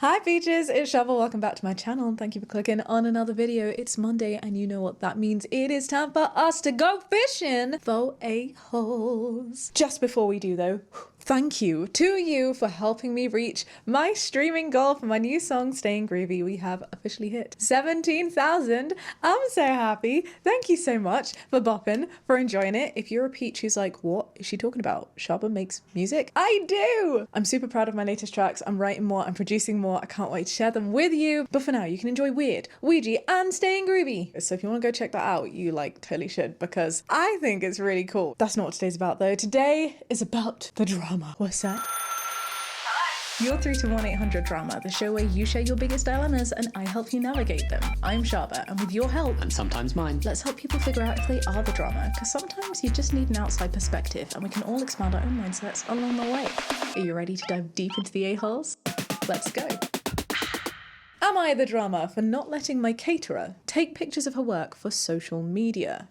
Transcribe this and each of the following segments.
Hi peaches, it's Shaaba. Welcome back to my channel and thank you for clicking on another video. It's Monday and you know what that means. It is time for us to go fishing for a-holes. Just before we do though, thank you to you for helping me reach my streaming goal for my new song, Staying Groovy. We have officially hit 17,000. I'm so happy. Thank you so much for bopping, for enjoying it. If you're a peach who's like, what is she talking about? Shaaba makes music? I do! I'm super proud of my latest tracks. I'm writing more, I'm producing more. I can't wait to share them with you. But for now, you can enjoy Weird, Ouija, and Staying Groovy. So if you want to go check that out, you totally should because I think it's really cool. That's not what today's about though. Today is about the drama. What's that? You're through to 1-800-DRAMA, the show where you share your biggest dilemmas and I help you navigate them. I'm Shaaba, and with your help, and sometimes mine, let's help people figure out if they are the drama, because sometimes you just need an outside perspective and we can all expand our own mindsets along the way. Are you ready to dive deep into the a-holes? Let's go. Am I the drama for not letting my caterer take pictures of her work for social media?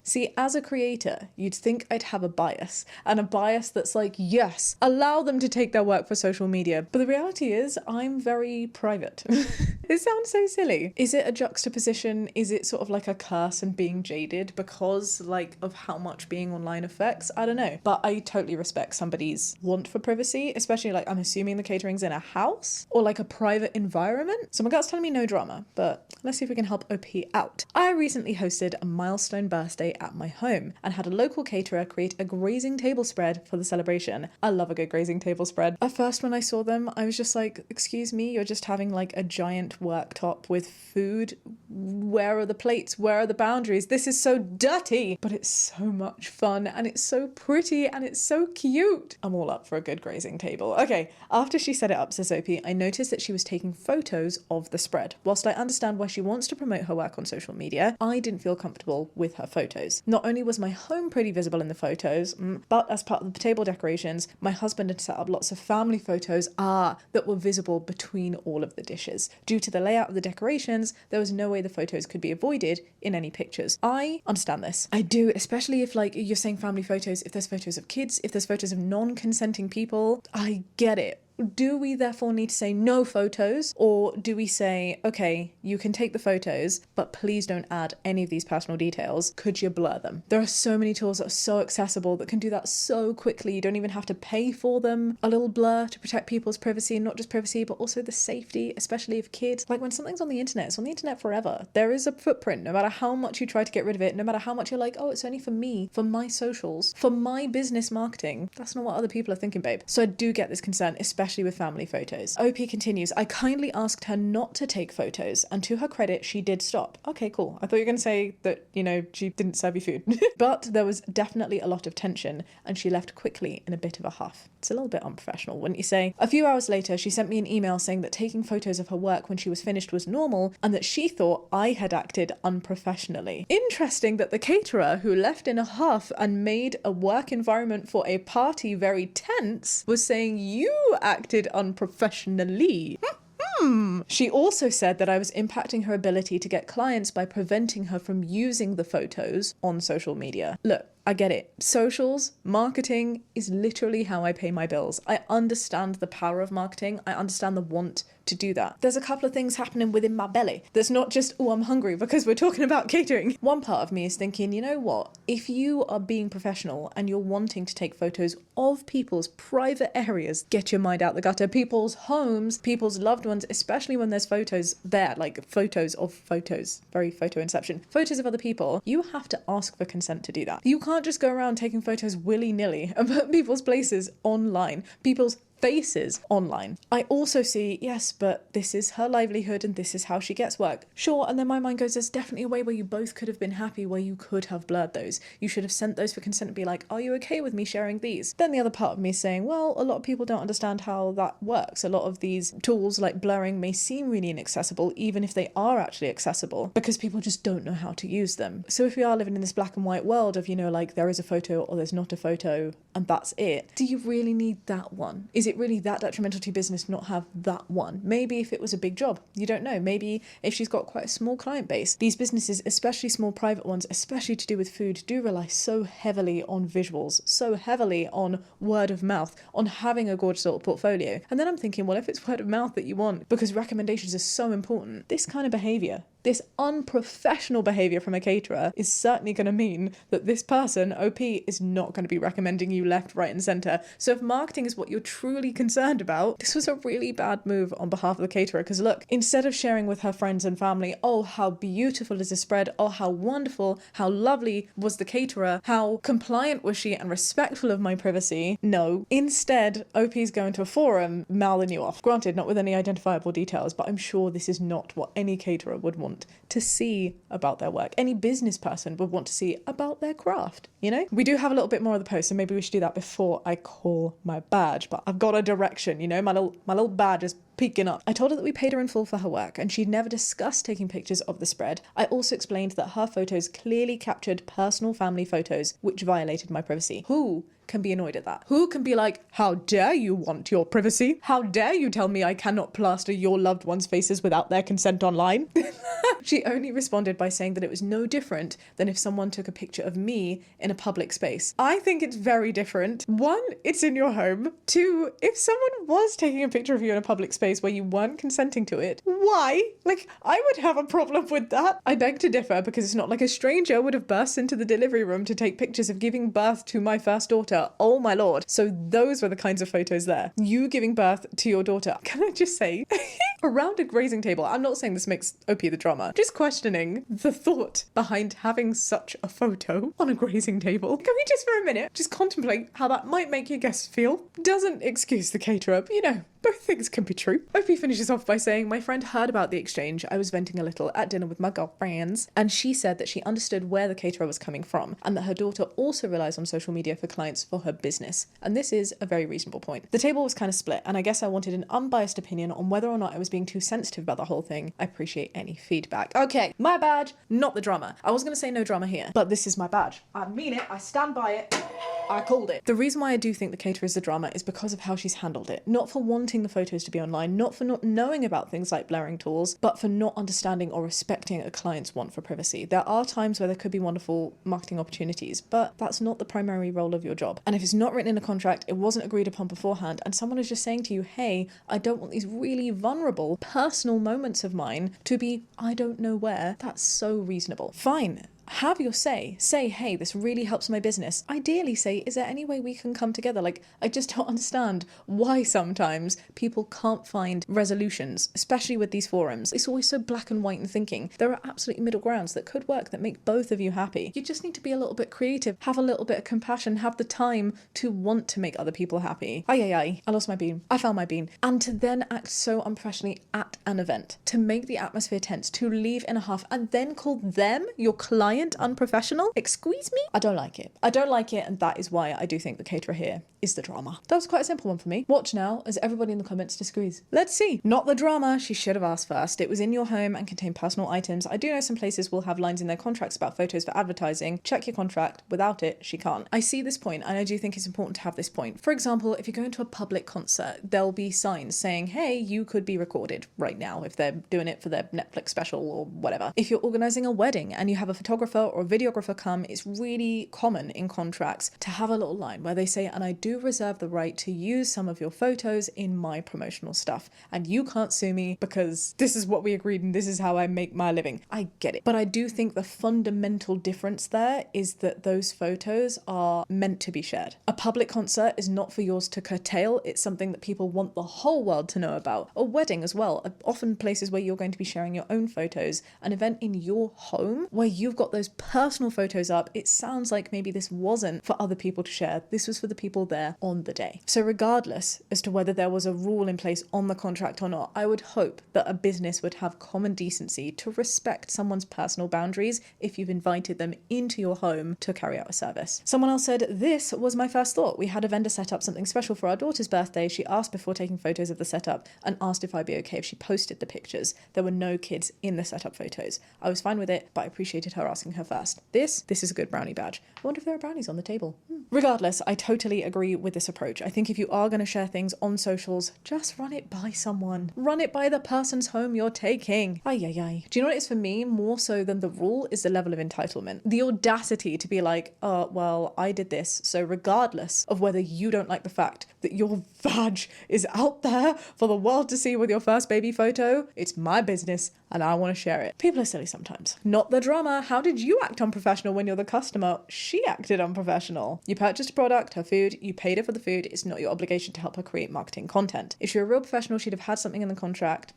See, as a creator, you'd think I'd have a bias, and a bias that's like, yes, allow them to take their work for social media. But the reality is, I'm very private. It sounds so silly. Is it a juxtaposition? Is it sort of like a curse and being jaded because of how much being online affects? I don't know. But I totally respect somebody's want for privacy, especially I'm assuming the catering's in a house or a private environment. So my gut's telling me no drama, but let's see if we can help OP out. I recently hosted a milestone birthday at my home and had a local caterer create a grazing table spread for the celebration. I love a good grazing table spread. At first when I saw them, I was just like, excuse me, you're just having a giant worktop with food. Where are the plates? Where are the boundaries? This is so dirty, but it's so much fun and it's so pretty and it's so cute. I'm all up for a good grazing table. Okay, after she set it up, says OP, I noticed that she was taking photos of the spread. Whilst I understand why she wants to promote her work on social media, I didn't feel comfortable with her photos. Not only was my home pretty visible in the photos, but as part of the table decorations, my husband had set up lots of family photos that were visible between all of the dishes. Due to the layout of the decorations, there was no way the photos could be avoided in any pictures. I understand this. I do, especially if you're saying family photos, if there's photos of kids, if there's photos of non-consenting people, I get it. Do we therefore need to say no photos, or do we say, okay, you can take the photos, but please don't add any of these personal details? Could you blur them? There are so many tools that are so accessible that can do that so quickly. You don't even have to pay for them. A little blur to protect people's privacy, and not just privacy, but also the safety, especially of kids. When something's on the internet, it's on the internet forever. There is a footprint, no matter how much you try to get rid of it, no matter how much you're like, oh, it's only for me, for my socials, for my business marketing. That's not what other people are thinking, babe. So I do get this concern, especially with family photos. OP continues, I kindly asked her not to take photos, and to her credit, she did stop. Okay, cool. I thought you were going to say that, she didn't serve you food. But there was definitely a lot of tension, and she left quickly in a bit of a huff. It's a little bit unprofessional, wouldn't you say? A few hours later, she sent me an email saying that taking photos of her work when she was finished was normal, and that she thought I had acted unprofessionally. Interesting that the caterer, who left in a huff and made a work environment for a party very tense, was saying you acted unprofessionally. She also said that I was impacting her ability to get clients by preventing her from using the photos on social media. Look, I get it. Socials, marketing is literally how I pay my bills. I understand the power of marketing. I understand the want to do that. There's a couple of things happening within my belly. There's not just, oh, I'm hungry because we're talking about catering. One part of me is thinking, you know what? If you are being professional and you're wanting to take photos of people's private areas, get your mind out the gutter. People's homes, people's loved ones, especially when there's photos there, photos of photos, very photo inception, photos of other people, you have to ask for consent to do that. You can't just go around taking photos willy-nilly and put people's places online, people's faces online. I also see, yes, but this is her livelihood and this is how she gets work. Sure, and then my mind goes, there's definitely a way where you both could have been happy, where you could have blurred those. You should have sent those for consent and be like, are you okay with me sharing these? Then the other part of me is saying, well, a lot of people don't understand how that works. A lot of these tools like blurring may seem really inaccessible, even if they are actually accessible, because people just don't know how to use them. So if we are living in this black and white world of, there is a photo or there's not a photo and that's it, do you really need that one? Is it it really that detrimental to your business to not have that one? Maybe if it was a big job, you don't know. Maybe if she's got quite a small client base. These businesses, especially small private ones, especially to do with food, do rely so heavily on visuals, so heavily on word of mouth, on having a gorgeous little portfolio. And then I'm thinking, well, if it's word of mouth that you want, because recommendations are so important, this kind of behaviour, this unprofessional behaviour from a caterer is certainly going to mean that this person, OP, is not going to be recommending you left, right and centre. So if marketing is what you're truly concerned about, this was a really bad move on behalf of the caterer. Because look, instead of sharing with her friends and family, oh, how beautiful is the spread, oh, how wonderful, how lovely was the caterer, how compliant was she and respectful of my privacy, no. Instead, OP's going to a forum mouthing you off. Granted, not with any identifiable details, but I'm sure this is not what any caterer would want to see about their work. Any business person would want to see about their craft, you know? We do have a little bit more of the post, so maybe we should do that before I call my badge, but I've got a direction, you know? My little badge is peeking up. I told her that we paid her in full for her work and she'd never discussed taking pictures of the spread. I also explained that her photos clearly captured personal family photos, which violated my privacy. Who can be annoyed at that? Who can be like, how dare you want your privacy? How dare you tell me I cannot plaster your loved ones' faces without their consent online? She only responded by saying that it was no different than if someone took a picture of me in a public space. I think it's very different. One, it's in your home. Two, if someone was taking a picture of you in a public space where you weren't consenting to it, why? Like, I would have a problem with that. I beg to differ, because it's not like a stranger would have burst into the delivery room to take pictures of giving birth to my first daughter. Oh my lord. So those were the kinds of photos there. You giving birth to your daughter. Can I just say, around a grazing table, I'm not saying this makes OP the drama, just questioning the thought behind having such a photo on a grazing table. Can we just for a minute just contemplate how that might make your guests feel? Doesn't excuse the caterer, but you know, both things can be true. OP finishes off by saying, my friend heard about the exchange. I was venting a little at dinner with my girlfriends, and she said that she understood where the caterer was coming from and that her daughter also relies on social media for clients for her business. And this is a very reasonable point. The table was kind of split, and I guess I wanted an unbiased opinion on whether or not I was being too sensitive about the whole thing. I appreciate any feedback. Okay, my badge, not the drama. I was going to say no drama here, but this is my badge. I mean it. I stand by it. I called it. The reason why I do think the caterer is the drama is because of how she's handled it. Not for wanting the photos to be online, not for not knowing about things like blurring tools, but for not understanding or respecting a client's want for privacy. There are times where there could be wonderful marketing opportunities, but that's not the primary role of your job. And if it's not written in a contract, it wasn't agreed upon beforehand, and someone is just saying to you, hey, I don't want these really vulnerable personal moments of mine to be I don't know where, that's so reasonable. Fine. Have your say. Say, hey, this really helps my business. Ideally say, is there any way we can come together? Like, I just don't understand why sometimes people can't find resolutions, especially with these forums. It's always so black and white in thinking. There are absolutely middle grounds that could work that make both of you happy. You just need to be a little bit creative, have a little bit of compassion, have the time to want to make other people happy. I lost my bean. I found my bean. And to then act so unprofessionally at an event, to make the atmosphere tense, to leave in a huff, and then call them, your client, unprofessional? Excuse me? I don't like it. I don't like it, and that is why I do think the caterer here is the drama. That was quite a simple one for me. Watch now as everybody in the comments disagrees. Let's see. Not the drama. She should have asked first. It was in your home and contained personal items. I do know some places will have lines in their contracts about photos for advertising. Check your contract. Without it, she can't. I see this point, and I do think it's important to have this point. For example, if you're going to a public concert, there'll be signs saying, hey, you could be recorded right now if they're doing it for their Netflix special or whatever. If you're organizing a wedding and you have a photographer or a videographer come, it's really common in contracts to have a little line where they say, and I do reserve the right to use some of your photos in my promotional stuff, and you can't sue me because this is what we agreed and this is how I make my living. I get it. But I do think the fundamental difference there is that those photos are meant to be shared. A public concert is not for yours to curtail. It's something that people want the whole world to know about. A wedding as well, often places where you're going to be sharing your own photos. An event in your home where you've got those personal photos up, it sounds like maybe this wasn't for other people to share. This was for the people there on the day. So regardless as to whether there was a rule in place on the contract or not, I would hope that a business would have common decency to respect someone's personal boundaries if you've invited them into your home to carry out a service. Someone else said, this was my first thought. We had a vendor set up something special for our daughter's birthday. She asked before taking photos of the setup and asked if I'd be okay if she posted the pictures. There were no kids in the setup photos. I was fine with it, but I appreciated her asking asking her first. This is a good brownie badge. I wonder if there are brownies on the table. Regardless, I totally agree with this approach. I think if you are going to share things on socials, just run it by someone. Run it by the person's home you're taking. Ay, ay, ay. Do you know what it is for me? More so than the rule is the level of entitlement. The audacity to be like, oh, well, I did this. So regardless of whether you don't like the fact that your vag is out there for the world to see with your first baby photo, it's my business and I want to share it. People are silly sometimes. Not the drama. How did you act unprofessional when you're the customer? She acted unprofessional. You purchased a product, her food, you paid her for the food. It's not your obligation to help her create marketing content. If you're a real professional, she'd have had something in the contract.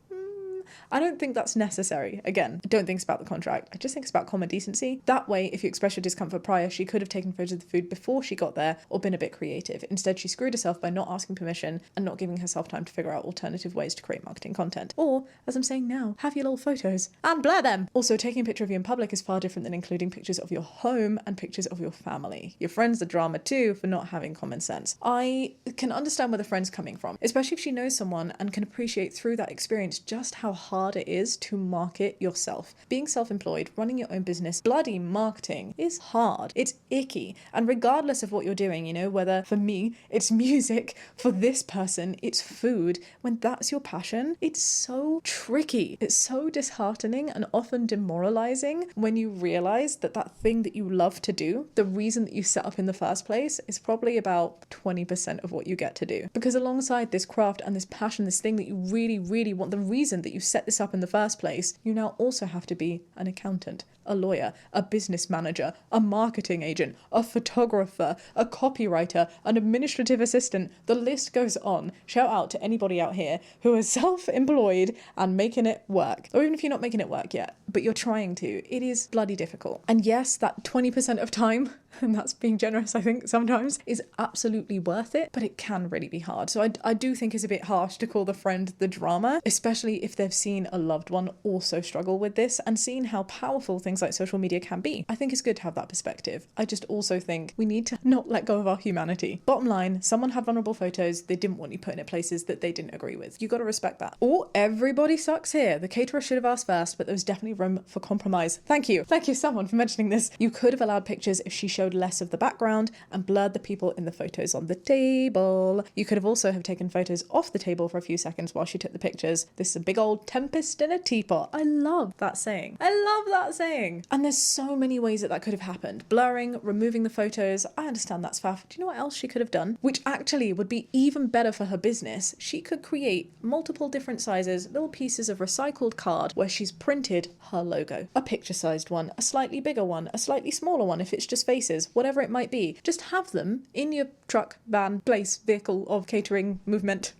I don't think that's necessary. Again, I don't think it's about the contract. I just think it's about common decency. That way, if you express your discomfort prior, she could have taken photos of the food before she got there or been a bit creative. Instead, she screwed herself by not asking permission and not giving herself time to figure out alternative ways to create marketing content. Or, as I'm saying now, have your little photos and blur them. Also, taking a picture of you in public is far different than including pictures of your home and pictures of your family. Your friend's the drama too for not having common sense. I can understand where the friend's coming from, especially if she knows someone and can appreciate through that experience just how hard it is to market yourself. Being self-employed, running your own business, bloody marketing is hard. It's icky. And regardless of what you're doing, you know, whether for me, it's music, for this person, it's food, when that's your passion, it's so tricky. It's so disheartening and often demoralizing when you realize that that thing that you love to do, the reason that you set up in the first place, is probably about 20% of what you get to do. Because alongside this craft and this passion, this thing that you really, really want, the reason that you set this up in the first place, you now also have to be an accountant, a lawyer, a business manager, a marketing agent, a photographer, a copywriter, an administrative assistant. The list goes on. Shout out to anybody out here who is self-employed and making it work. Or even if you're not making it work yet, but you're trying to, it is bloody difficult. And yes, that 20% of time, and that's being generous, I think, sometimes, is absolutely worth it, but it can really be hard. So I do think it's a bit harsh to call the friend the drama, especially if they've seen a loved one also struggle with this and seen how powerful things like social media can be. I think it's good to have that perspective. I just also think we need to not let go of our humanity. Bottom line, someone had vulnerable photos they didn't want you putting at places that they didn't agree with. You got to respect that. Or everybody sucks here. The caterer should have asked first, but there was definitely room for compromise. Thank you someone for mentioning this. You could have allowed pictures if she showed less of the background and blurred the people in the photos on the table. You could have also have taken photos off the table for a few seconds while she took the pictures. This is a big old tempest in a teapot. I love that saying. And there's so many ways that could have happened. Blurring, removing the photos. I understand that's faff. Do you know what else she could have done? Which actually would be even better for her business. She could create multiple different sizes, little pieces of recycled card where she's printed her logo. A picture-sized one, a slightly bigger one, a slightly smaller one if it's just faces, whatever it might be. Just have them in your truck, van, place, vehicle of catering movement.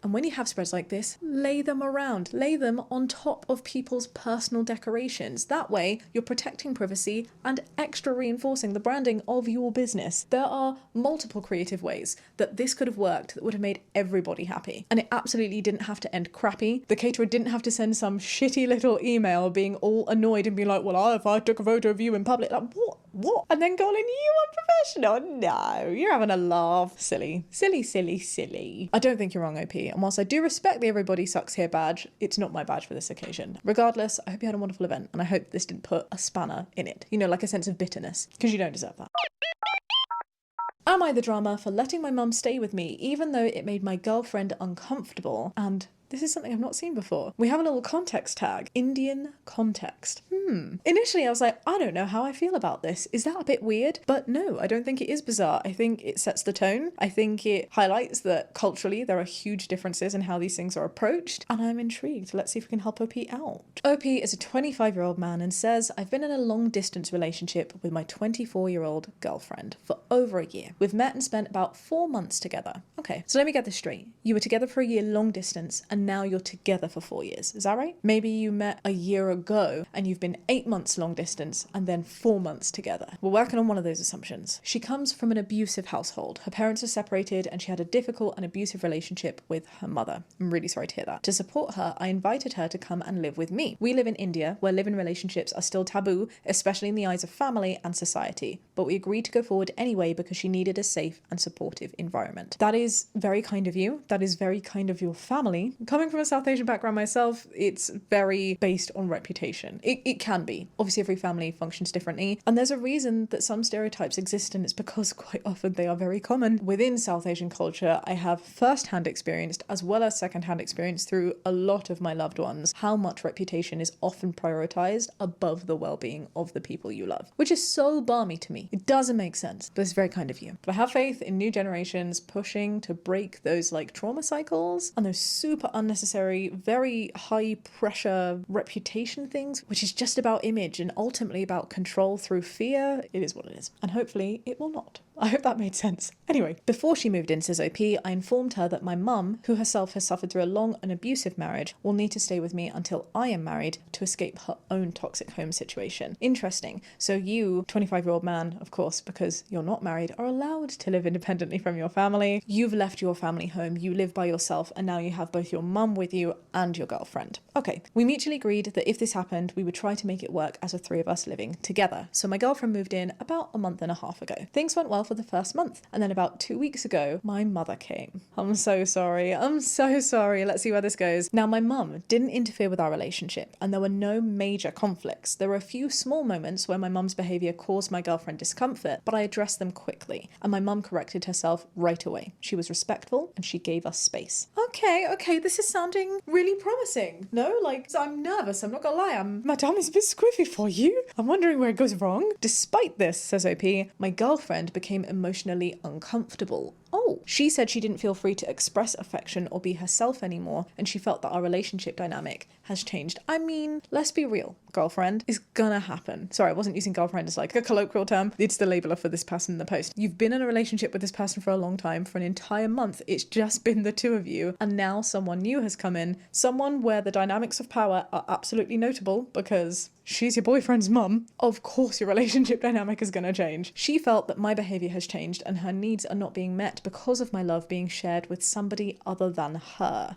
And when you have spreads like this, lay them around. Lay them on top of people's personal decorations. That way, you're protecting privacy and extra reinforcing the branding of your business. There are multiple creative ways that this could have worked that would have made everybody happy. And it absolutely didn't have to end crappy. The caterer didn't have to send some shitty little email being all annoyed and be like, well, if I took a photo of you in public, like, what? And then calling you unprofessional? No, you're having a laugh. Silly. I don't think you're wrong, OP. And whilst I do respect the everybody sucks here badge, it's not my badge for this occasion. Regardless, I hope you had a wonderful event, and I hope this didn't put a spanner in it. You know, like a sense of bitterness, because you don't deserve that. Am I the drama for letting my mum stay with me, even though it made my girlfriend uncomfortable? And this is something I've not seen before. We have a little context tag. Indian context. Initially I was like, I don't know how I feel about this. Is that a bit weird? But no, I don't think it is bizarre. I think it sets the tone. I think it highlights that culturally there are huge differences in how these things are approached. And I'm intrigued. Let's see if we can help OP out. OP is a 25-year-old man and says, I've been in a long distance relationship with my 24-year-old girlfriend for over a year. We've met and spent about 4 months together. Okay, so let me get this straight. You were together for a year long distance and now you're together for 4 years. Is that right? Maybe you met a year ago and you've been 8 months long distance and then 4 months together. We're working on one of those assumptions. She comes from an abusive household. Her parents are separated and she had a difficult and abusive relationship with her mother. I'm really sorry to hear that. To support her, I invited her to come and live with me. We live in India, where live-in relationships are still taboo, especially in the eyes of family and society. but we agreed to go forward anyway because she needed a safe and supportive environment. That is very kind of you. That is very kind of your family. Coming from a South Asian background myself, it's very based on reputation. It can be. Obviously, every family functions differently, and there's a reason that some stereotypes exist, and it's because quite often they are very common. Within South Asian culture, I have first-hand experienced as well as second-hand experience through a lot of my loved ones how much reputation is often prioritized above the well-being of the people you love, which is so balmy to me. It doesn't make sense, but it's very kind of you. But I have faith in new generations pushing to break those like trauma cycles and those super unnecessary, very high pressure reputation things, which is just about image and ultimately about control through fear. It is what it is. And hopefully it will not. I hope that made sense. Anyway, before she moved in, says OP, I informed her that my mum, who herself has suffered through a long and abusive marriage, will need to stay with me until I am married to escape her own toxic home situation. Interesting. So you, 25-year-old man, of course, because you're not married, are allowed to live independently from your family. You've left your family home, you live by yourself, and now you have both your mum with you and your girlfriend. Okay, we mutually agreed that if this happened, we would try to make it work as the three of us living together. So my girlfriend moved in about a month and a half ago. Things went well for the first month, and then about 2 weeks ago, my mother came. I'm so sorry. Let's see where this goes. Now, my mum didn't interfere with our relationship, and there were no major conflicts. There were a few small moments where my mum's behaviour caused my girlfriend discomfort, but I addressed them quickly, and my mum corrected herself right away. She was respectful, and she gave us space. Okay, this is sounding really promising. No, like, I'm nervous, I'm not gonna lie. My tummy's a bit squiffy for you. I'm wondering where it goes wrong. Despite this, says OP, my girlfriend became emotionally uncomfortable. Oh, she said she didn't feel free to express affection or be herself anymore, and she felt that our relationship dynamic has changed. I mean, let's be real. Girlfriend is gonna happen. Sorry, I wasn't using girlfriend as like a colloquial term. It's the labeler for this person in the post. You've been in a relationship with this person for a long time, for an entire month. It's just been the two of you, and now someone new has come in. Someone where the dynamics of power are absolutely notable because she's your boyfriend's mum. Of course your relationship dynamic is going to change. She felt that my behaviour has changed and her needs are not being met because of my love being shared with somebody other than her.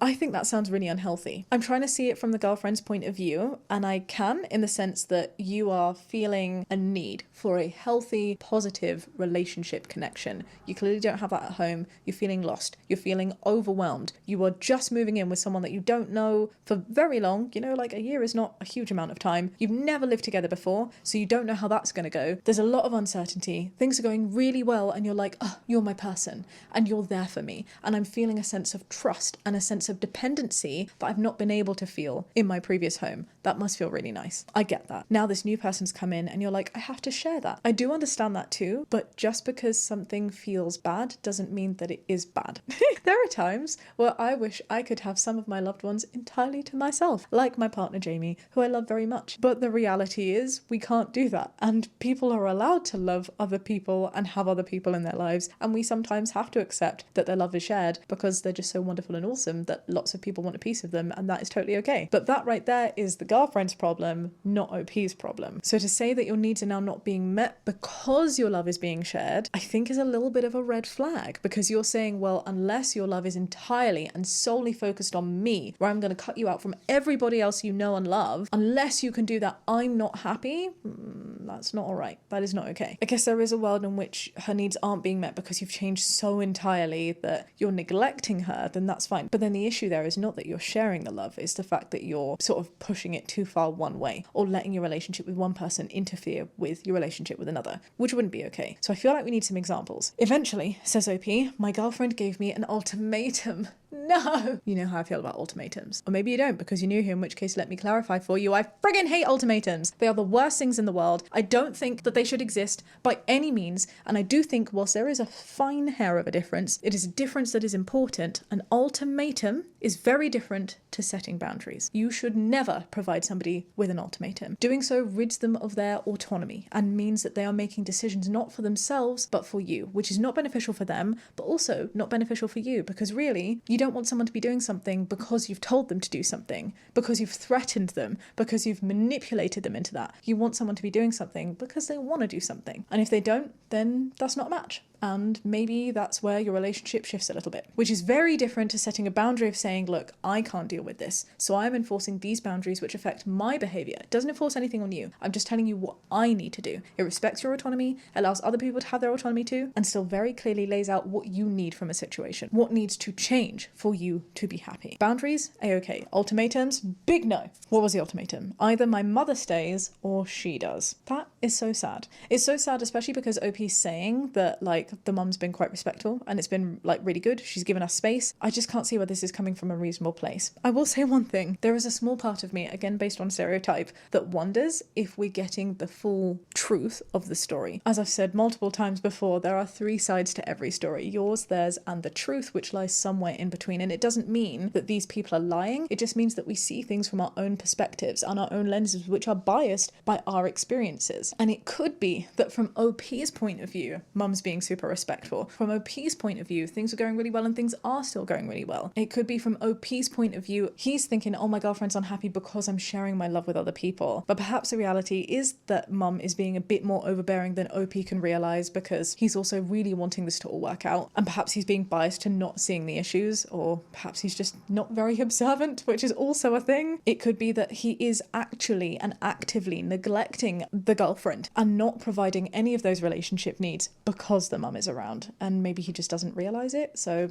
I think that sounds really unhealthy. I'm trying to see it from the girlfriend's point of view, and I can, in the sense that you are feeling a need for a healthy, positive relationship connection. You clearly don't have that at home. You're feeling lost. You're feeling overwhelmed. You are just moving in with someone that you don't know for very long. You know, like a year is not a huge amount of time. You've never lived together before, so you don't know how that's going to go. There's a lot of uncertainty. Things are going really well, and you're like, oh, you're my person, and you're there for me. And I'm feeling a sense of trust and a sense of dependency that I've not been able to feel in my previous home. That must feel really nice. I get that. Now this new person's come in, and you're like, I have to share that. I do understand that too, but just because something feels bad doesn't mean that it is bad. There are times where I wish I could have some of my loved ones entirely to myself, like my partner Jamie, who I love very much. But the reality is we can't do that. And people are allowed to love other people and have other people in their lives. And we sometimes have to accept that their love is shared because they're just so wonderful and awesome that lots of people want a piece of them, and that is totally okay. But that right there is the girlfriend's problem, not OP's problem. So to say that your needs are now not being met because your love is being shared, I think is a little bit of a red flag, because you're saying, well, unless your love is entirely and solely focused on me, where I'm going to cut you out from everybody else you know and love, unless you can do that, I'm not happy. That's not all right. That is not okay. I guess there is a world in which her needs aren't being met because you've changed so entirely that you're neglecting her, then that's fine. But then the issue there is not that you're sharing the love, it's the fact that you're sort of pushing it too far one way, or letting your relationship with one person interfere with your relationship with another, which wouldn't be okay. So I feel like we need some examples. Eventually, says OP, my girlfriend gave me an ultimatum. No! You know how I feel about ultimatums. Or maybe you don't, because you're new here, in which case let me clarify for you. I friggin' hate ultimatums. They are the worst things in the world. I don't think that they should exist by any means, and I do think whilst there is a fine hair of a difference, it is a difference that is important. An ultimatum is very different to setting boundaries. You should never provide somebody with an ultimatum. Doing so rids them of their autonomy and means that they are making decisions not for themselves, but for you, which is not beneficial for them, but also not beneficial for you, because really, you don't want someone to be doing something because you've told them to do something, because you've threatened them, because you've manipulated them into that. You want someone to be doing something because they want to do something. And if they don't, then that's not a match. And maybe that's where your relationship shifts a little bit, which is very different to setting a boundary of saying, look, I can't deal with this, so I'm enforcing these boundaries which affect my behavior. It doesn't enforce anything on you. I'm just telling you what I need to do. It respects your autonomy, allows other people to have their autonomy too, and still very clearly lays out what you need from a situation, what needs to change for you to be happy. Boundaries, A-okay. Ultimatums, big no. What was the ultimatum? Either my mother stays or she does. That is so sad. It's so sad, especially because OP's saying that like the mum's been quite respectful and it's been like really good. She's given us space. I just can't see where this is coming from a reasonable place. I will say one thing. There is a small part of me, again based on stereotype, that wonders if we're getting the full truth of the story. As I've said multiple times before, there are 3 sides to every story. Yours, theirs, and the truth, which lies somewhere in between. And it doesn't mean that these people are lying. It just means that we see things from our own perspectives and our own lenses, which are biased by our experiences. And it could be that from OP's point of view, mum's being super respectful. From OP's point of view, things are going really well and things are still going really well. It could be from OP's point of view, he's thinking, oh, my girlfriend's unhappy because I'm sharing my love with other people. But perhaps the reality is that mum is being a bit more overbearing than OP can realize, because he's also really wanting this to all work out. And perhaps he's being biased to not seeing the issues, or perhaps he's just not very observant, which is also a thing. It could be that he is actually and actively neglecting the girlfriend and not providing any of those relationship needs because the mum is around, and maybe he just doesn't realize it. So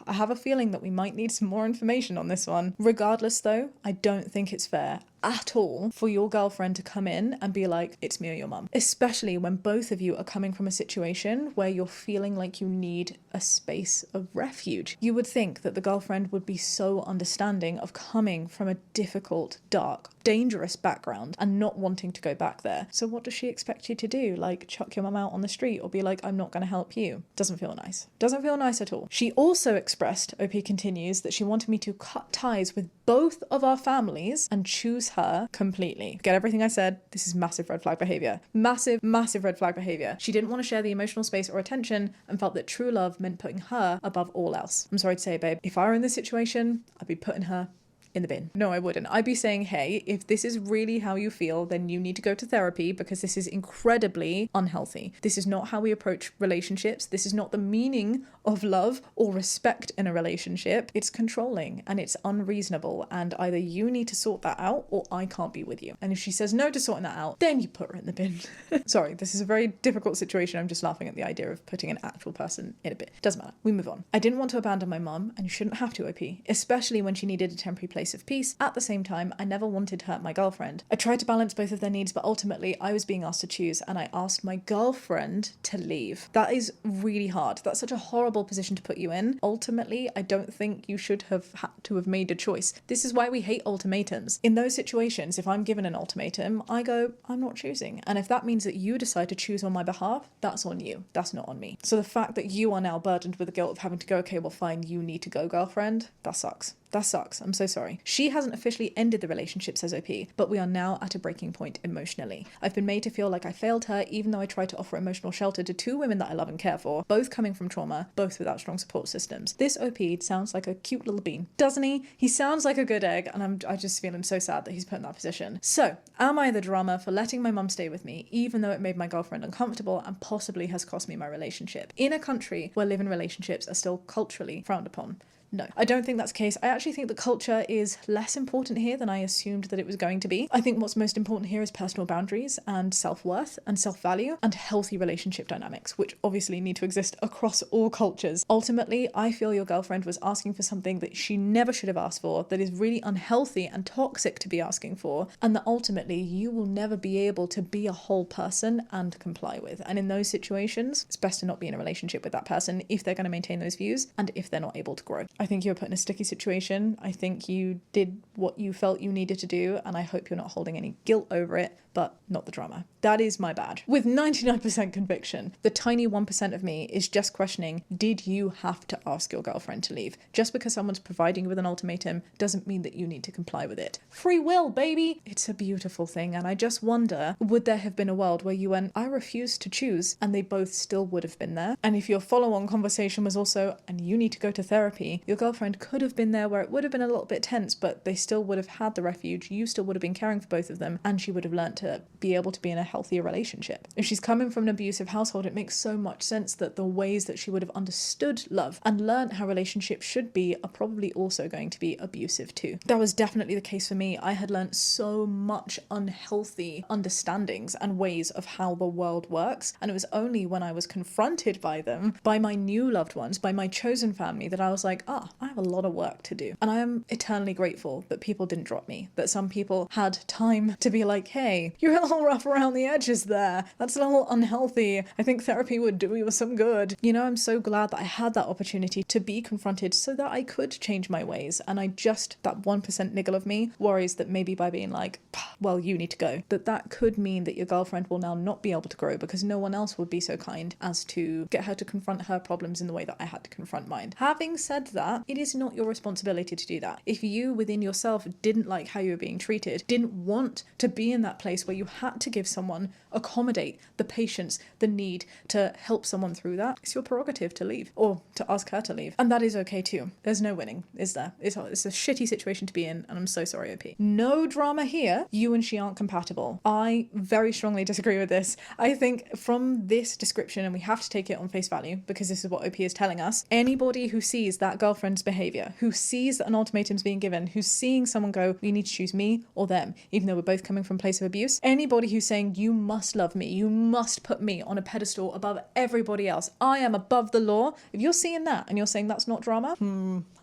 I have a feeling that we might need some more information on this one. Regardless though, I don't think it's fair at all for your girlfriend to come in and be like, it's me or your mum, especially when both of you are coming from a situation where you're feeling like you need a space of refuge. You would think that the girlfriend would be so understanding of coming from a difficult, dark, dangerous background and not wanting to go back there. So what does she expect you to do? Like chuck your mum out on the street or be like, I'm not going to help you? Doesn't feel nice. Doesn't feel nice at all. She also expressed, OP continues, that she wanted me to cut ties with both of our families and choose her completely. Get everything I said? This is massive red flag behavior. Massive, massive red flag behavior. She didn't want to share the emotional space or attention and felt that true love meant putting her above all else. I'm sorry to say, babe, if I were in this situation, I'd be putting her in the bin. No, I wouldn't. I'd be saying, hey, if this is really how you feel, then you need to go to therapy, because this is incredibly unhealthy. This is not how we approach relationships. This is not the meaning of love or respect in a relationship. It's controlling and it's unreasonable, and either you need to sort that out or I can't be with you. And if she says no to sorting that out, then you put her in the bin. Sorry, this is a very difficult situation. I'm just laughing at the idea of putting an actual person in a bin. Doesn't matter. We move on. I didn't want to abandon my mum, and you shouldn't have to, OP, especially when she needed a temporary place of peace. At the same time, I never wanted to hurt my girlfriend. I tried to balance both of their needs, but ultimately I was being asked to choose, and I asked my girlfriend to leave. That is really hard. That's such a horrible position to put you in. Ultimately, I don't think you should have had to have made a choice. This is why we hate ultimatums. In those situations, if I'm given an ultimatum, I go, I'm not choosing. And if that means that you decide to choose on my behalf, that's on you. That's not on me. So the fact that you are now burdened with the guilt of having to go, okay, well fine, you need to go, girlfriend, that sucks. That sucks. I'm so sorry. She hasn't officially ended the relationship, says OP, but we are now at a breaking point emotionally. I've been made to feel like I failed her, even though I tried to offer emotional shelter to 2 women that I love and care for, both coming from trauma, both without strong support systems. This OP sounds like a cute little bean, doesn't he? He sounds like a good egg, and I'm just feeling so sad that he's put in that position. So, am I the drama for letting my mum stay with me, even though it made my girlfriend uncomfortable and possibly has cost me my relationship, in a country where live-in relationships are still culturally frowned upon? No, I don't think that's the case. I actually think the culture is less important here than I assumed that it was going to be. I think what's most important here is personal boundaries and self-worth and self-value and healthy relationship dynamics, which obviously need to exist across all cultures. Ultimately, I feel your girlfriend was asking for something that she never should have asked for, that is really unhealthy and toxic to be asking for, and that ultimately you will never be able to be a whole person and comply with. And in those situations, it's best to not be in a relationship with that person if they're going to maintain those views and if they're not able to grow. I think you were put in a sticky situation. I think you did what you felt you needed to do, and I hope you're not holding any guilt over it, but not the drama. That is my bad. With 99% conviction, the tiny 1% of me is just questioning, did you have to ask your girlfriend to leave? Just because someone's providing you with an ultimatum doesn't mean that you need to comply with it. Free will, baby! It's a beautiful thing, and I just wonder, would there have been a world where you went, I refuse to choose, and they both still would have been there? And if your follow-on conversation was also, and you need to go to therapy, Your girlfriend could have been there where it would have been a little bit tense, but they still would have had the refuge. You still would have been caring for both of them, and she would have learned to be able to be in a healthier relationship. If she's coming from an abusive household, it makes so much sense that the ways that she would have understood love and learned how relationships should be are probably also going to be abusive too. That was definitely the case for me. I had learned so much unhealthy understandings and ways of how the world works, and it was only when I was confronted by them, by my new loved ones, by my chosen family, that I was like, I have a lot of work to do. And I am eternally grateful that people didn't drop me, that some people had time to be like, hey, you're a little rough around the edges there, that's a little unhealthy, I think therapy would do you some good. You know, I'm so glad that I had that opportunity to be confronted so that I could change my ways. And I just, that 1% niggle of me worries that maybe by being like, well, you need to go, that could mean that your girlfriend will now not be able to grow because no one else would be so kind as to get her to confront her problems in the way that I had to confront mine. Having said that, it is not your responsibility to do that. If you within yourself didn't like how you were being treated, didn't want to be in that place where you had to give someone, accommodate the patience, the need to help someone through that, it's your prerogative to leave or to ask her to leave. And that is okay too. There's no winning, is there? It's a shitty situation to be in, and I'm so sorry, OP. No drama here. You and she aren't compatible. I very strongly disagree with this. I think from this description, and we have to take it on face value because this is what OP is telling us, anybody who sees that girlfriend's behavior, who sees that an ultimatum's being given, who's seeing someone go, you need to choose me or them, even though we're both coming from a place of abuse, anybody who's saying, you must love me, you must put me on a pedestal above everybody else, I am above the law, if you're seeing that and you're saying that's not drama,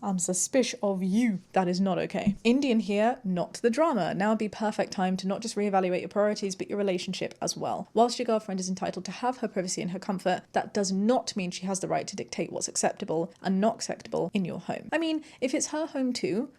I'm suspicious of you. That is not okay. Indian here, not the drama. Now would be perfect time to not just reevaluate your priorities, but your relationship as well. Whilst your girlfriend is entitled to have her privacy and her comfort, that does not mean she has the right to dictate what's acceptable and not acceptable in your home. I mean, if it's her home too,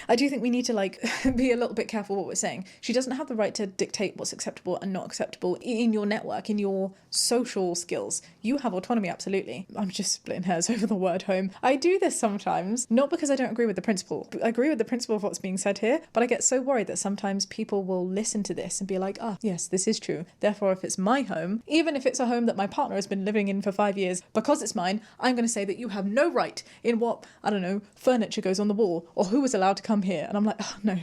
I do think we need to be a little bit careful what we're saying. She doesn't have the right to dictate what's acceptable and not acceptable in your network, in your social skills. You have autonomy, absolutely. I'm just splitting hairs over the word home. I do this sometimes, not because I don't agree with the principle. I agree with the principle of what's being said here, but I get so worried that sometimes people will listen to this and be like, yes, this is true. Therefore, if it's my home, even if it's a home that my partner has been living in for 5 years, because it's mine, I'm going to say that you have no right in what, I don't know, furniture goes on the wall or who is allowed to come here. And I'm like, no.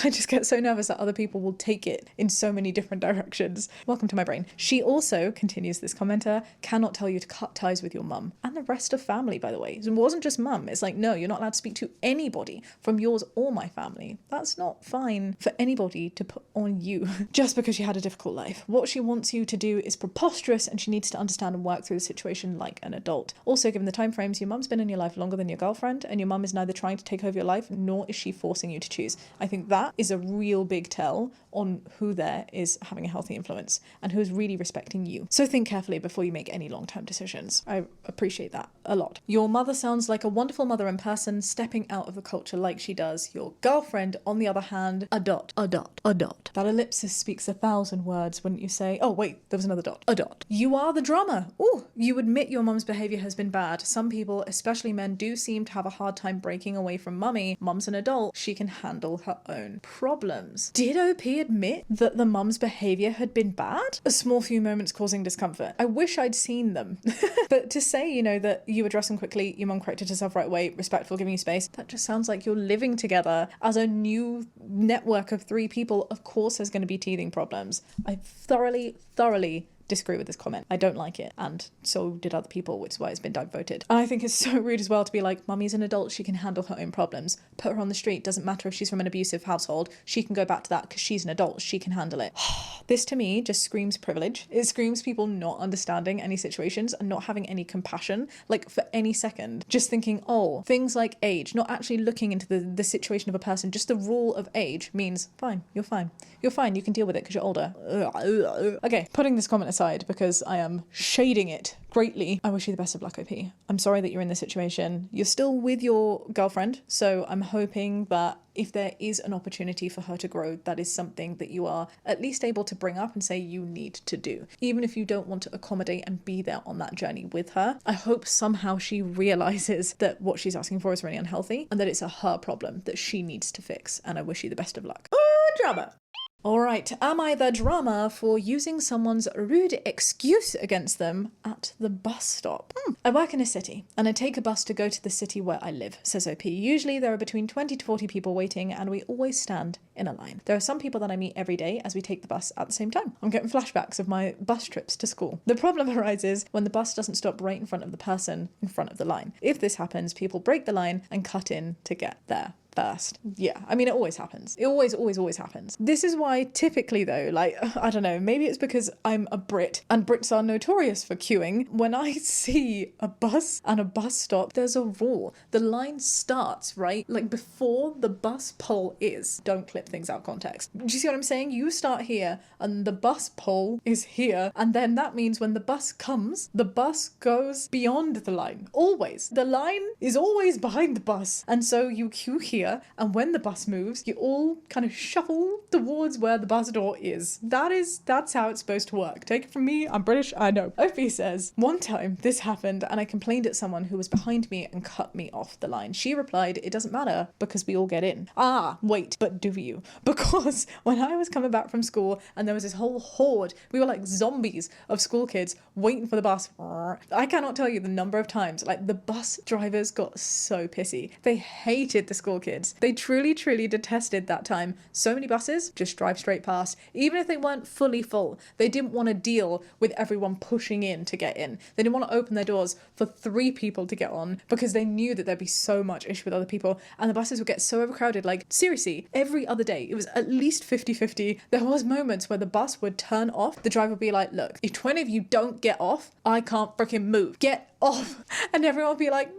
I just get so nervous that other people will take it in so many different directions. Welcome to my brain. She also, continues this commenter, cannot tell you to cut ties with your mum and the rest of family, by the way. It wasn't just mum. It's like, no, you're not allowed to speak to anybody from yours or my family. That's not fine for anybody to put on you just because you had a difficult life. What she wants you to do is preposterous, and she needs to understand and work through the situation like an adult. Also, given the time frames, your mum's been in your life longer than your girlfriend, and your mum is neither trying to take over your life nor is she forcing you to choose. I think that is a real big tell on who there is having a healthy influence and who is really respecting you. So think carefully before you make any long-term decisions. I appreciate that a lot. Your mother sounds like a wonderful mother in person, stepping out of the culture like she does. Your girlfriend, on the other hand, a dot. That ellipsis speaks 1,000 words, wouldn't you say? Oh wait, there was another dot. A dot. You are the drama. Ooh, you admit your mum's behavior has been bad. Some people, especially men, do seem to have a hard time breaking away from mummy. Mum's an adult. She can handle her own problems. Did OP admit that the mum's behavior had been bad? A small few moments causing discomfort. I wish I'd seen them. But to say, that you address them quickly, your mum corrected herself right away, respectful, giving you space, that just sounds like you're living together as a new network of 3 people. Of course there's going to be teething problems. I thoroughly disagree with this comment. I don't like it, and so did other people, which is why it's been voted. And I think it's so rude as well to be like, mummy's an adult, she can handle her own problems. Put her on the street, doesn't matter if she's from an abusive household, she can go back to that because she's an adult, she can handle it. This to me just screams privilege. It screams people not understanding any situations and not having any compassion, like for any second, just thinking, things like age, not actually looking into the situation of a person. Just the rule of age means fine, you're fine, you can deal with it because you're older. Okay, putting this comment aside because I am shading it greatly, I wish you the best of luck, OP. I'm sorry that you're in this situation. You're still with your girlfriend, so I'm hoping that if there is an opportunity for her to grow, that is something that you are at least able to bring up and say you need to do. Even if you don't want to accommodate and be there on that journey with her, I hope somehow she realizes that what she's asking for is really unhealthy and that it's her problem that she needs to fix. And I wish you the best of luck. Drama. All right, am I the drama for using someone's rude excuse against them at the bus stop? I work in a city and I take a bus to go to the city where I live, says OP. Usually there are between 20 to 40 people waiting and we always stand in a line. There are some people that I meet every day as we take the bus at the same time. I'm getting flashbacks of my bus trips to school. The problem arises when the bus doesn't stop right in front of the person in front of the line. If this happens, people break the line and cut in to get there first. Yeah, I mean, it always happens. It always happens. This is why typically though, like, I don't know, maybe it's because I'm a Brit and Brits are notorious for queuing. When I see a bus and a bus stop, there's a rule. The line starts, right? Like before the bus pole is. Don't clip things out of context. Do you see what I'm saying? You start here and the bus pole is here. And then that means when the bus comes, the bus goes beyond the line. Always. The line is always behind the bus. And so you queue here, and when the bus moves, you all kind of shuffle towards where the bus door is. That's how it's supposed to work. Take it from me, I'm British, I know. Opie says, one time this happened and I complained at someone who was behind me and cut me off the line. She replied, it doesn't matter because we all get in. Ah, wait, but do you? Because when I was coming back from school and there was this whole horde, we were like zombies of school kids waiting for the bus. I cannot tell you the number of times, like the bus drivers got so pissy. They hated the school kids. They truly detested that time. So many buses just drive straight past. Even if they weren't fully full, they didn't want to deal with everyone pushing in to get in. They didn't want to open their doors for 3 people to get on because they knew that there'd be so much issue with other people and the buses would get so overcrowded. Like seriously, every other day it was at least 50-50. There was moments where the bus would turn off. The driver would be like, look, if 20 of you don't get off, I can't freaking move. Get off. And everyone would be like,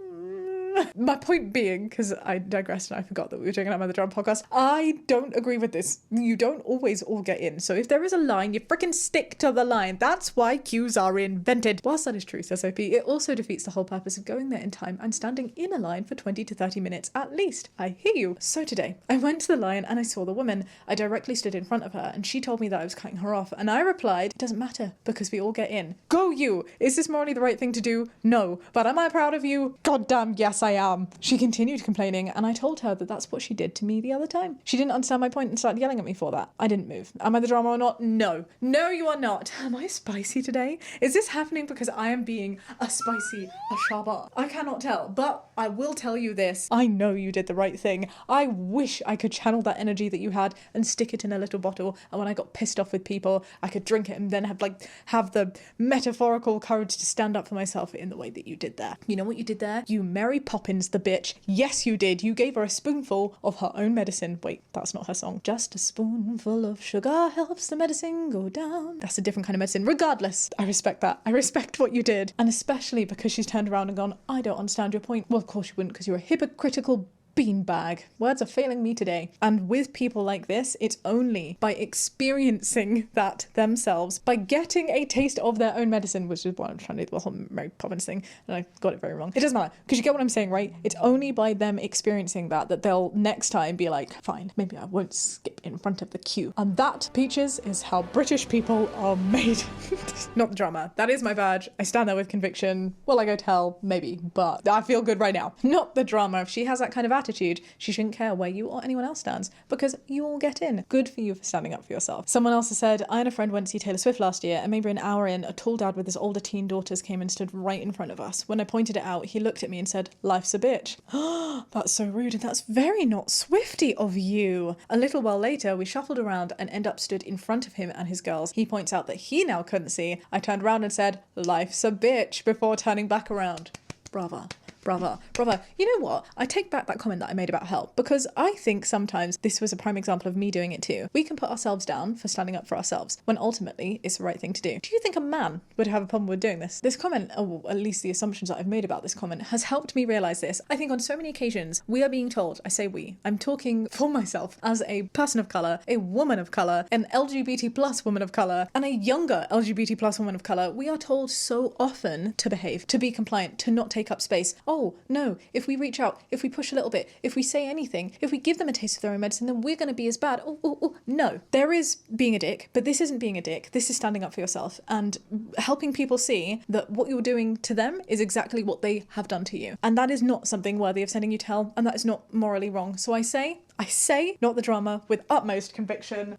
my point being, because I digressed and I forgot that we were doing another drama podcast, I don't agree with this. You don't always all get in. So if there is a line, you freaking stick to the line. That's why queues are invented. Whilst that is true, says OP, it also defeats the whole purpose of going there in time and standing in a line for 20 to 30 minutes at least. I hear you. So today, I went to the line and I saw the woman. I directly stood in front of her and she told me that I was cutting her off. And I replied, it doesn't matter because we all get in. Go you! Is this morally the right thing to do? No. But am I proud of you? Goddamn yes I am. She continued complaining and I told her that that's what she did to me the other time. She didn't understand my point and started yelling at me for that. I didn't move. Am I the drama or not? No. No, you are not. Am I spicy today? Is this happening because I am being a Shaaba? I cannot tell, but I will tell you this. I know you did the right thing. I wish I could channel that energy that you had and stick it in a little bottle, and when I got pissed off with people, I could drink it and then have the metaphorical courage to stand up for myself in the way that you did there. You know what you did there? You Mary Poppins the bitch. Yes, you did. You gave her a spoonful of her own medicine. Wait, that's not her song. Just a spoonful of sugar helps the medicine go down. That's a different kind of medicine. Regardless, I respect that. I respect what you did. And especially because she's turned around and gone, I don't understand your point. Well, of course you wouldn't because you're a hypocritical beanbag. Words are failing me today. And with people like this, it's only by experiencing that themselves, by getting a taste of their own medicine, which is what I'm trying to do, the whole Mary Poppins thing, and I got it very wrong. It doesn't matter, because you get what I'm saying, right? It's only by them experiencing that they'll next time be like, fine, maybe I won't skip in front of the queue. And that, peaches, is how British people are made. Not the drama. That is my badge. I stand there with conviction. Will I go tell? Maybe, but I feel good right now. Not the drama. If she has that kind of attitude, she shouldn't care where you or anyone else stands because you all get in. Good for you for standing up for yourself. Someone else has said, I and a friend went to see Taylor Swift last year and maybe an hour in, a tall dad with his older teen daughters came and stood right in front of us. When I pointed it out, he looked at me and said, life's a bitch. That's so rude and that's very not Swifty of you. A little while later, we shuffled around and end up stood in front of him and his girls. He points out that he now couldn't see. I turned around and said, life's a bitch before turning back around. Brava. Brava. Brava. You know what? I take back that comment that I made about help because I think sometimes this was a prime example of me doing it too. We can put ourselves down for standing up for ourselves when ultimately it's the right thing to do. Do you think a man would have a problem with doing this? This comment, or at least the assumptions that I've made about this comment, has helped me realize this. I think on so many occasions we are being told, I say we, I'm talking for myself as a person of colour, a woman of colour, an LGBT plus woman of colour, and a younger LGBT plus woman of colour, we are told so often to behave, to be compliant, to not take up space. Oh, no, if we reach out, if we push a little bit, if we say anything, if we give them a taste of their own medicine, then we're going to be as bad. No. There is being a dick, but this isn't being a dick. This is standing up for yourself and helping people see that what you're doing to them is exactly what they have done to you. And that is not something worthy of sending you to hell, and that is not morally wrong. So I say, not the drama, with utmost conviction.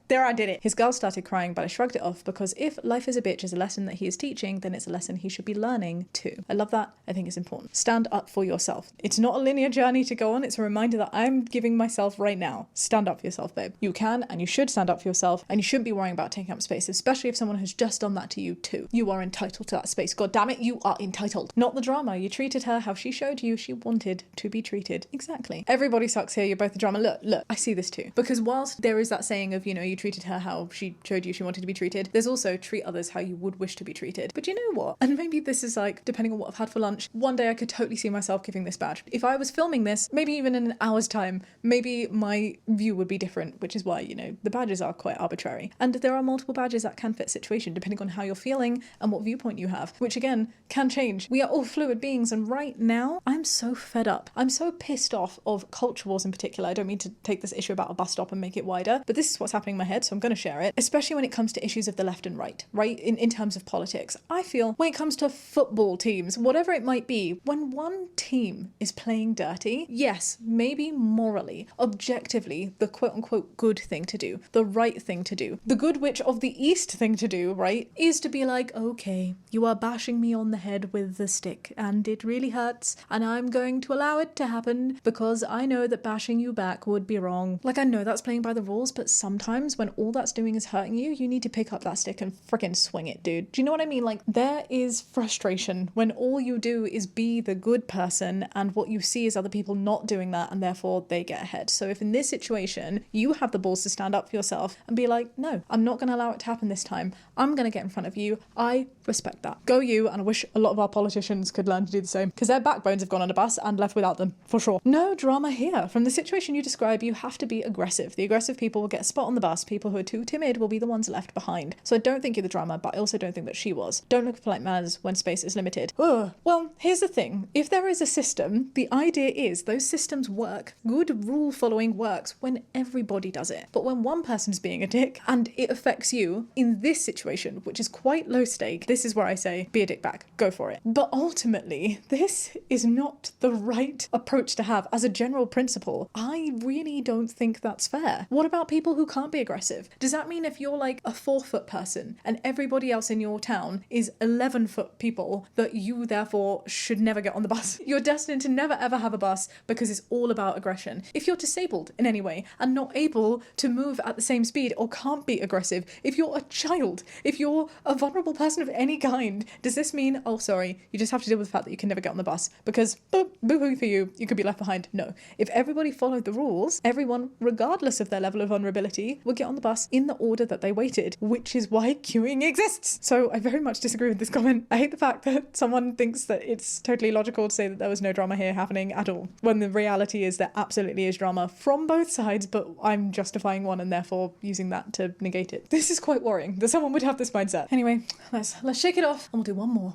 There I did it. His girl started crying, but I shrugged it off because if life is a bitch is a lesson that he is teaching, then it's a lesson he should be learning too. I love that. I think it's important. Stand up for yourself. It's not a linear journey to go on. It's a reminder that I'm giving myself right now. Stand up for yourself, babe. You can and you should stand up for yourself, and you shouldn't be worrying about taking up space, especially if someone has just done that to you too. You are entitled to that space. God damn it, you are entitled. Not the drama. You treated her how she showed you she wanted to be treated. Exactly. Everybody sucks here. You're both the drama. Look, I see this too. Because whilst there is that saying of, you treated her how she showed you she wanted to be treated, there's also treat others how you would wish to be treated. But you know what? And maybe this is like, depending on what I've had for lunch, one day I could totally see myself giving this badge. If I was filming this, maybe even in an hour's time, maybe my view would be different, which is why, the badges are quite arbitrary. And there are multiple badges that can fit situation, depending on how you're feeling and what viewpoint you have, which again, can change. We are all fluid beings, and right now, I'm so fed up. I'm so pissed off of culture wars in particular. I don't mean to take this issue about a bus stop and make it wider, but this is what's happening in my head, so I'm going to share it, especially when it comes to issues of the left and right, in terms of politics. I feel when it comes to football teams, whatever it might be, when one team is playing dirty, yes, maybe morally, objectively, the quote-unquote good thing to do, the right thing to do, the good witch of the east thing to do, right, is to be like, okay, you are bashing me on the head with the stick, and it really hurts, and I'm going to allow it to happen because I know that bashing you back would be wrong. Like, I know that's playing by the rules, but sometimes when all that's doing is hurting you, you need to pick up that stick and freaking swing it, dude. Do you know what I mean? Like, there is frustration when all you do is be the good person, and what you see is other people not doing that, and therefore they get ahead. So if in this situation, you have the balls to stand up for yourself and be like, no, I'm not going to allow it to happen this time. I'm going to get in front of you. I respect that. Go you, and I wish a lot of our politicians could learn to do the same, because their backbones have gone on a bus and left without them, for sure. No drama here. From the situation you describe, you have to be aggressive. The aggressive people will get a spot on the bus. People who are too timid will be the ones left behind. So I don't think you're the drama, but I also don't think that she was. Don't look for polite manners when space is limited. Ugh. Well, here's the thing. If there is a system, the idea is those systems work. Good rule following works when everybody does it. But when one person's being a dick and it affects you, in this situation, which is quite low stake, this is where I say, be a dick back. Go for it. But ultimately, this is not the right approach to have as a general principle. I really don't think that's fair. What about people who can't be aggressive? Does that mean if you're like a 4-foot person and everybody else in your town is 11-foot people that you therefore should never get on the bus? You're destined to never ever have a bus because it's all about aggression. If you're disabled in any way and not able to move at the same speed or can't be aggressive, if you're a child, if you're a vulnerable person of any kind, does this mean, oh sorry, you just have to deal with the fact that you can never get on the bus because boo-hoo for you could be left behind? No. If everybody followed the rules, everyone, regardless of their level of vulnerability, would get on the bus in the order that they waited, which is why queuing exists. So I very much disagree with this comment. I hate the fact that someone thinks that it's totally logical to say that there was no drama here happening at all, when the reality is there absolutely is drama from both sides, but I'm justifying one and therefore using that to negate it. This is quite worrying that someone would have this mindset. Anyway, let's shake it off and we'll do one more.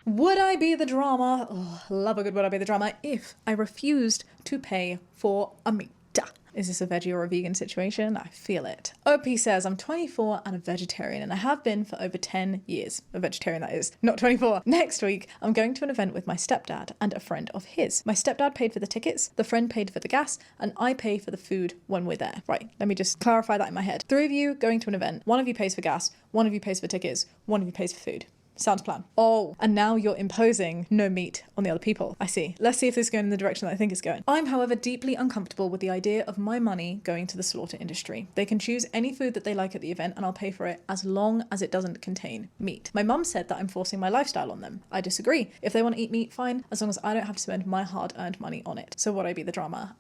Would I be the drama? Oh, love a good would I be the drama if I refused to pay for a meat? Is this a veggie or a vegan situation? I feel it. OP says, I'm 24 and a vegetarian, and I have been for over 10 years. A vegetarian, that is, not 24. Next week, I'm going to an event with my stepdad and a friend of his. My stepdad paid for the tickets, the friend paid for the gas, and I pay for the food when we're there. Right, let me just clarify that in my head. 3 of you going to an event. 1 of you pays for gas, 1 of you pays for tickets, 1 of you pays for food. Sounds plan. Oh, and now you're imposing no meat on the other people. I see. Let's see if this is going in the direction that I think it's going. I'm, however, deeply uncomfortable with the idea of my money going to the slaughter industry. They can choose any food that they like at the event and I'll pay for it as long as it doesn't contain meat. My mum said that I'm forcing my lifestyle on them. I disagree. If they want to eat meat, fine, as long as I don't have to spend my hard-earned money on it. So would I be the drama?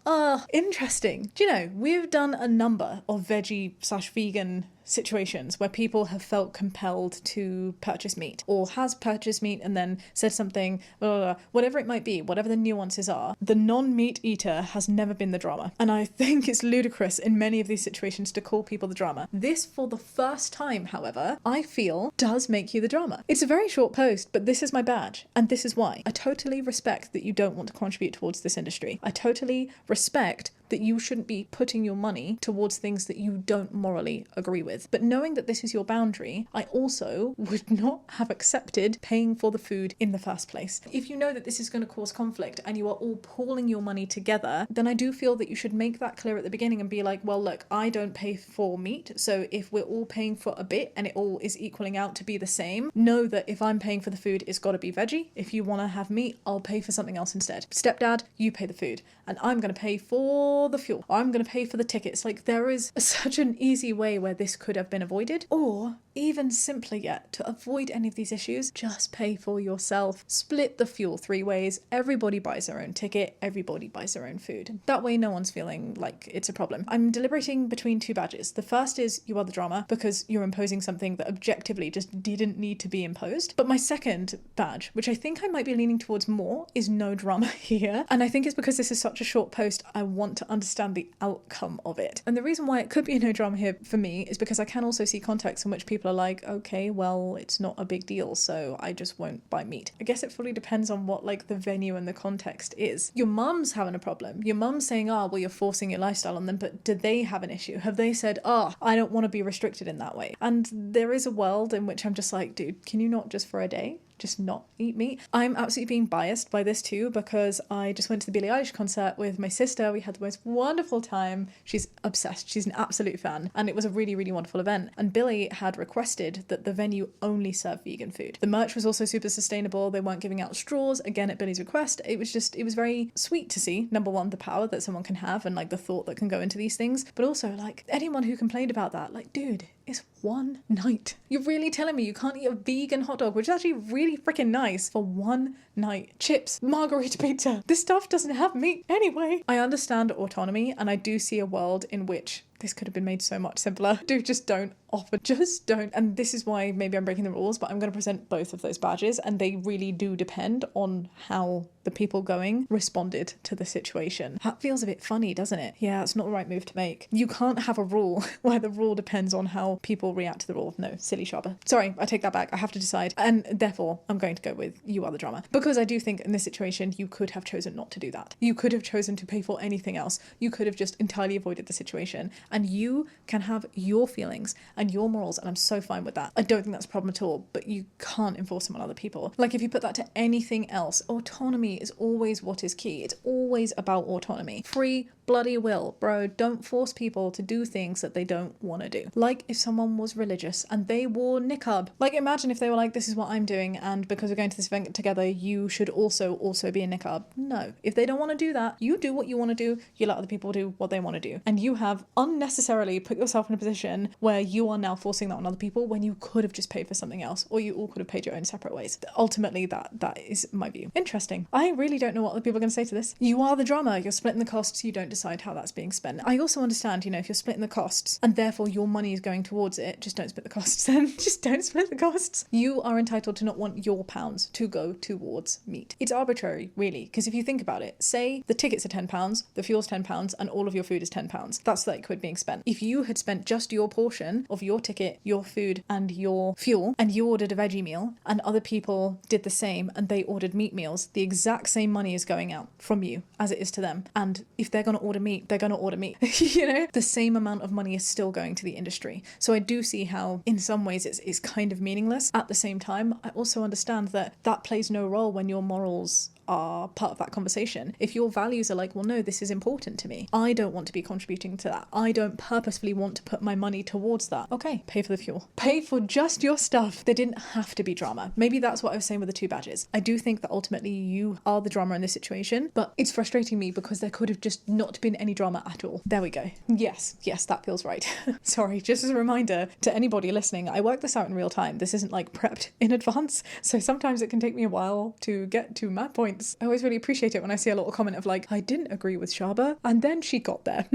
Interesting. Do you know, we've done a number of veggie/vegan situations where people have felt compelled to purchase meat or has purchased meat and then said something, blah, blah, blah, whatever it might be, whatever the nuances are. The non-meat eater has never been the drama. And I think it's ludicrous in many of these situations to call people the drama. This, for the first time, however, I feel does make you the drama. It's a very short post, but this is my badge. And this is why. I totally respect that you don't want to contribute towards this industry. I totally respect that you shouldn't be putting your money towards things that you don't morally agree with. But knowing that this is your boundary, I also would not have accepted paying for the food in the first place. If you know that this is going to cause conflict and you are all pooling your money together, then I do feel that you should make that clear at the beginning and be like, well, look, I don't pay for meat, so if we're all paying for a bit and it all is equaling out to be the same, know that if I'm paying for the food, it's got to be veggie. If you want to have meat, I'll pay for something else instead. Stepdad, you pay the food and I'm going to pay for the fuel. I'm going to pay for the tickets. Like, there is such an easy way where this could have been avoided. Or even simpler yet, to avoid any of these issues, just pay for yourself. Split the fuel 3 ways. Everybody buys their own ticket. Everybody buys their own food. That way no one's feeling like it's a problem. I'm deliberating between 2 badges. The first is you are the drama, because you're imposing something that objectively just didn't need to be imposed. But my second badge, which I think I might be leaning towards more, is no drama here. And I think it's because this is such a short post, I want to understand the outcome of it. And the reason why it could be no drama here for me is because I can also see contexts in which people are like, okay, well, it's not a big deal, so I just won't buy meat. I guess it fully depends on what like the venue and the context is. Your mum's having a problem. Your mum's saying, well, you're forcing your lifestyle on them, but do they have an issue? Have they said, I don't want to be restricted in that way? And there is a world in which I'm just like, dude, can you not just for a day just not eat meat? I'm absolutely being biased by this too, because I just went to the Billie Eilish concert with my sister. We had the most wonderful time. She's obsessed. She's an absolute fan. And it was a really, really wonderful event. And Billie had requested that the venue only serve vegan food. The merch was also super sustainable. They weren't giving out straws, again, at Billie's request. It was very sweet to see, number one, the power that someone can have and like the thought that can go into these things. But also, like, anyone who complained about that, like, dude, it's one night. You're really telling me you can't eat a vegan hot dog, which is actually really freaking nice, for one night? Chips, margarita pizza. This stuff doesn't have meat anyway. I understand autonomy, and I do see a world in which this could have been made so much simpler. Dude, just don't offer. Just don't. And this is why maybe I'm breaking the rules, but I'm going to present both of those badges, and they really do depend on how the people going responded to the situation. That feels a bit funny, doesn't it? Yeah, it's not the right move to make. You can't have a rule where the rule depends on how people react to the rule. No, silly Shaaba. Sorry, I take that back. I have to decide. And therefore, I'm going to go with you are the drama. Because I do think in this situation, you could have chosen not to do that. You could have chosen to pay for anything else. You could have just entirely avoided the situation. And you can have your feelings and your morals, and I'm so fine with that. I don't think that's a problem at all, but you can't enforce them on other people. Like, if you put that to anything else, autonomy is always what is key. It's always about autonomy. Free bloody will, bro. Don't force people to do things that they don't want to do. Like if someone was religious and they wore niqab. Like, imagine if they were like, this is what I'm doing, and because we're going to this event together, you should also be a niqab. No. If they don't want to do that, you do what you want to do. You let other people do what they want to do. And you have unnecessarily put yourself in a position where you are now forcing that on other people when you could have just paid for something else, or you all could have paid your own separate ways. Ultimately, that is my view. Interesting. I really don't know what other people are going to say to this. You are the drama. You're splitting the costs. You don't decide how that's being spent. I also understand, if you're splitting the costs and therefore your money is going towards it, just don't split the costs then. Just don't split the costs. You are entitled to not want your pounds to go towards meat. It's arbitrary, really, because if you think about it, say the tickets are £10, the fuel's £10, and all of your food is £10. That's £30 being spent. If you had spent just your portion of your ticket, your food, and your fuel, and you ordered a veggie meal, and other people did the same, and they ordered meat meals, the exact same money is going out from you as it is to them. And if they're going to order meat, they're going to order meat. The same amount of money is still going to the industry. So I do see how in some ways it's kind of meaningless. At the same time, I also understand that plays no role when your morals are part of that conversation. If your values are like, well, no, this is important to me, I don't want to be contributing to that, I don't purposefully want to put my money towards that, okay, pay for the fuel, pay for just your stuff. There didn't have to be drama. Maybe that's what I was saying with the 2 badges. I do think that ultimately you are the drama in this situation, but it's frustrating me because there could have just not been any drama at all. There we go. Yes, that feels right. Sorry, just as a reminder to anybody listening, I work this out in real time. This isn't like prepped in advance, so sometimes it can take me a while to get to my points. I always really appreciate it when I see a little comment of like, I didn't agree with Shaaba, and then she got there.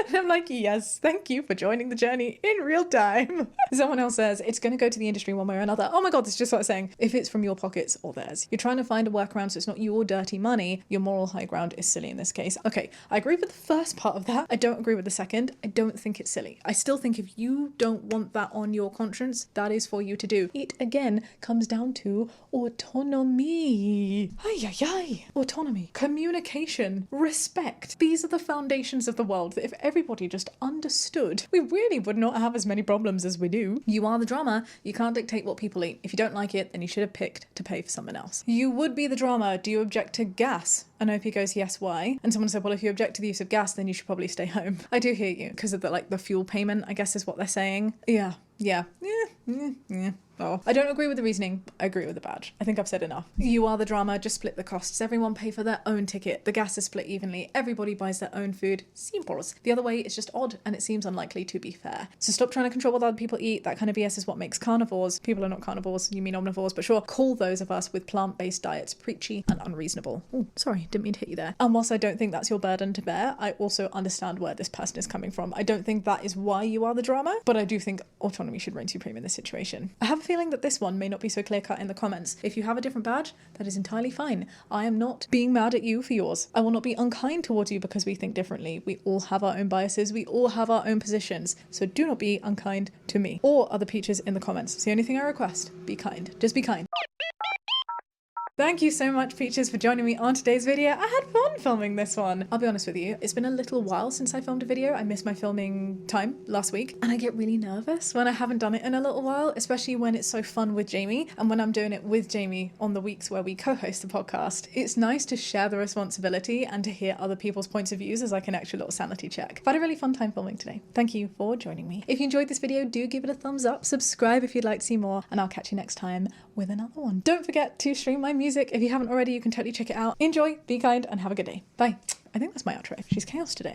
And I'm like, yes, thank you for joining the journey in real time. Someone else says, it's going to go to the industry one way or another. Oh my God, this is just what I'm saying. If it's from your pockets or theirs, you're trying to find a workaround so it's not your dirty money. Your moral high ground is silly in this case. Okay, I agree with the first part of that. I don't agree with the second. I don't think it's silly. I still think if you don't want that on your conscience, that is for you to do. It again comes down to autonomy. Ay, ay, ay. Autonomy, communication, respect. These are the foundations of the world that if everybody just understood, we really would not have as many problems as we do. You are the drama. You can't dictate what people eat. If you don't like it, then you should have picked to pay for someone else. You would be the drama. Do you object to gas? And OP goes, yes, why? And someone said, well, if you object to the use of gas, then you should probably stay home. I do hear you, because of the fuel payment, I guess is what they're saying. Yeah. Oh, I don't agree with the reasoning. I agree with the badge. I think I've said enough. You are the drama. Just split the costs. Everyone pay for their own ticket. The gas is split evenly. Everybody buys their own food. Simples. The other way is just odd, and it seems unlikely to be fair. So stop trying to control what other people eat. That kind of BS is what makes carnivores. People are not carnivores. You mean omnivores, but sure. Call those of us with plant-based diets preachy and unreasonable. Oh, sorry, didn't mean to hit you there. And whilst I don't think that's your burden to bear, I also understand where this person is coming from. I don't think that is why you are the drama, but I do think autonomy should reign supreme in this situation. I have a feeling that this one may not be so clear-cut in the comments. If you have a different badge, that is entirely fine. I am not being mad at you for yours. I will not be unkind towards you because we think differently. We all have our own biases. We all have our own positions. So do not be unkind to me or other peaches in the comments. It's the only thing I request. Be kind. Just be kind. Thank you so much, Peaches, for joining me on today's video. I had fun filming this one. I'll be honest with you, it's been a little while since I filmed a video. I missed my filming time last week, and I get really nervous when I haven't done it in a little while, especially when it's so fun with Jamie, and when I'm doing it with Jamie on the weeks where we co-host the podcast. It's nice to share the responsibility and to hear other people's points of views as like an extra little sanity check. I've had a really fun time filming today. Thank you for joining me. If you enjoyed this video, do give it a thumbs up, subscribe if you'd like to see more, and I'll catch you next time with another one. Don't forget to stream my music. If you haven't already, you can totally check it out. Enjoy, be kind, and have a good day. Bye. I think that's my outro. She's chaos today.